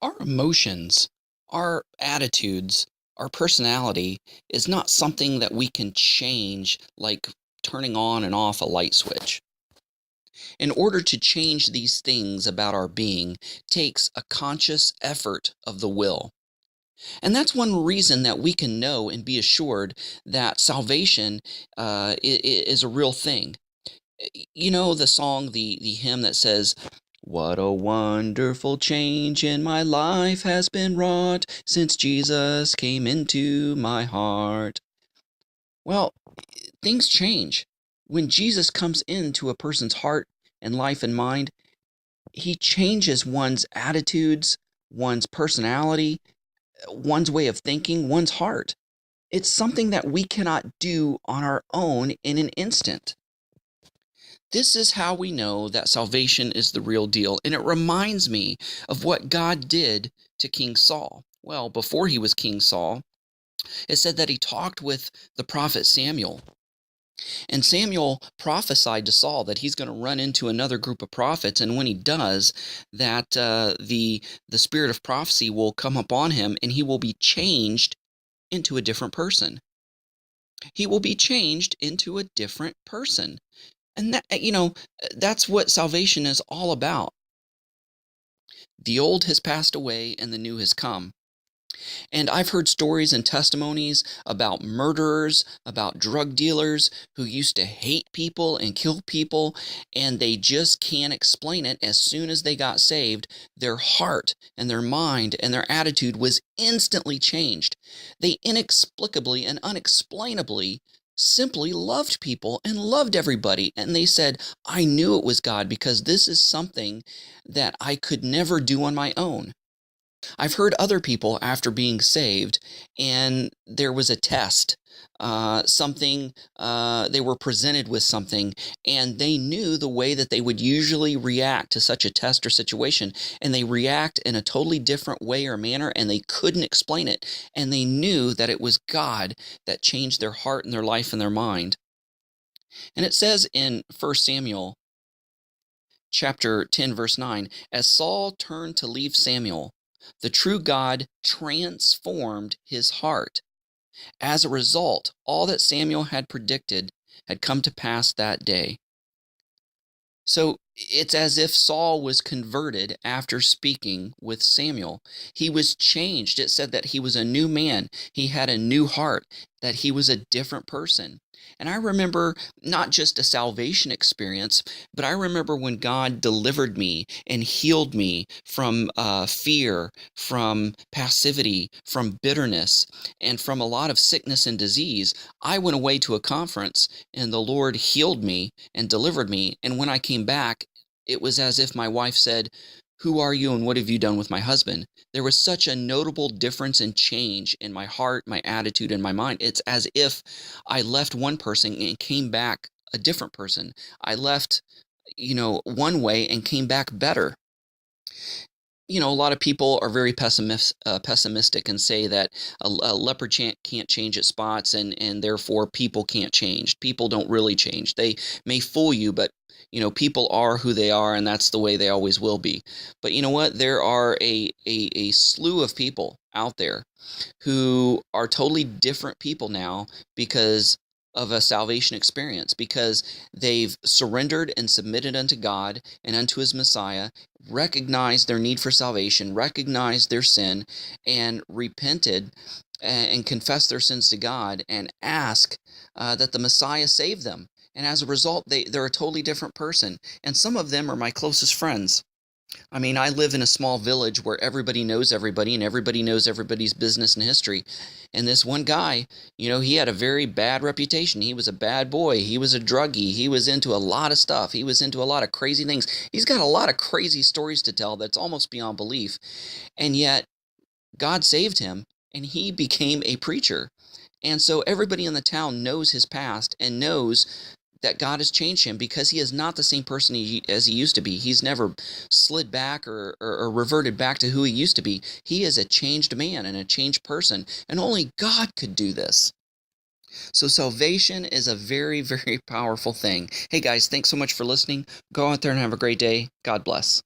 Our emotions, our attitudes, our personality is not something that we can change like turning on and off a light switch. In order to change these things about our being takes a conscious effort of the will. And that's one reason that we can know and be assured that salvation is a real thing. You know the song, the hymn that says, "What a wonderful change in my life has been wrought since Jesus came into my heart." Well, things change. When Jesus comes into a person's heart and life and mind, he changes one's attitudes, one's personality, one's way of thinking, one's heart. It's something that we cannot do on our own in an instant. This is how we know that salvation is the real deal. And it reminds me of what God did to King Saul. Well, before he was King Saul, it said that he talked with the prophet Samuel. And Samuel prophesied to Saul that he's going to run into another group of prophets. And when he does, that the spirit of prophecy will come upon him and he will be changed into a different person. He will be changed into a different person. And that's what salvation is all about. The old has passed away and the new has come. And I've heard stories and testimonies about murderers, about drug dealers who used to hate people and kill people, and they just can't explain it. As soon as they got saved, their heart and their mind and their attitude was instantly changed. They inexplicably and unexplainably simply loved people and loved everybody. And they said, "I knew it was God because this is something that I could never do on my own." I've heard other people after being saved, and there was a test, they were presented with something, and they knew the way that they would usually react to such a test or situation, and they react in a totally different way or manner, and they couldn't explain it, and they knew that it was God that changed their heart and their life and their mind. And it says in 1 Samuel chapter 10, verse 9, "As Saul turned to leave Samuel, the true God transformed his heart. As a result, all that Samuel had predicted had come to pass that day." So it's as if Saul was converted after speaking with Samuel. He was changed. It said that he was a new man. He had a new heart, that he was a different person. And I remember not just a salvation experience, but I remember when God delivered me and healed me from fear, from passivity, from bitterness, and from a lot of sickness and disease. I went away to a conference and the Lord healed me and delivered me. And when I came back, it was as if my wife said, "Who are you and what have you done with my husband?" There was such a notable difference and change in my heart, my attitude, and my mind. It's as if I left one person and came back a different person. I left, one way and came back better. A lot of people are very pessimistic and say that a leopard can't change its spots, and therefore people can't change. People don't really change. They may fool you, but people are who they are, and that's the way they always will be. But you know what? There are a slew of people out there who are totally different people now because of a salvation experience, because they've surrendered and submitted unto God and unto his Messiah, recognized their need for salvation, recognized their sin, and repented and confessed their sins to God and ask that the Messiah save them. And as a result, they're a totally different person. And some of them are my closest friends. I mean, I live in a small village where everybody knows everybody and everybody knows everybody's business and history. And this one guy, he had a very bad reputation. He was a bad boy. He was a druggie. He was into a lot of stuff. He was into a lot of crazy things. He's got a lot of crazy stories to tell that's almost beyond belief. And yet, God saved him and he became a preacher. And so everybody in the town knows his past and knows that God has changed him because he is not the same person as he used to be. He's never slid back or reverted back to who he used to be. He is a changed man and a changed person, and only God could do this. So salvation is a very, very powerful thing. Hey guys, thanks so much for listening. Go out there and have a great day. God bless.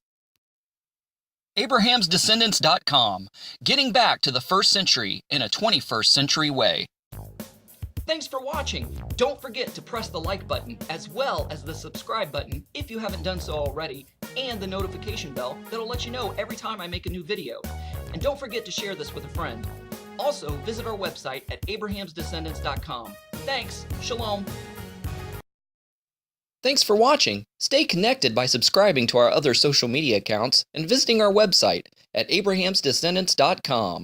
AbrahamsDescendants.com, getting back to the first century in a 21st century way. Thanks for watching. Don't forget to press the like button as well as the subscribe button if you haven't done so already, and the notification bell that'll let you know every time I make a new video. And don't forget to share this with a friend. Also, visit our website at abrahamsdescendants.com. Thanks. Shalom. Thanks for watching. Stay connected by subscribing to our other social media accounts and visiting our website at abrahamsdescendants.com.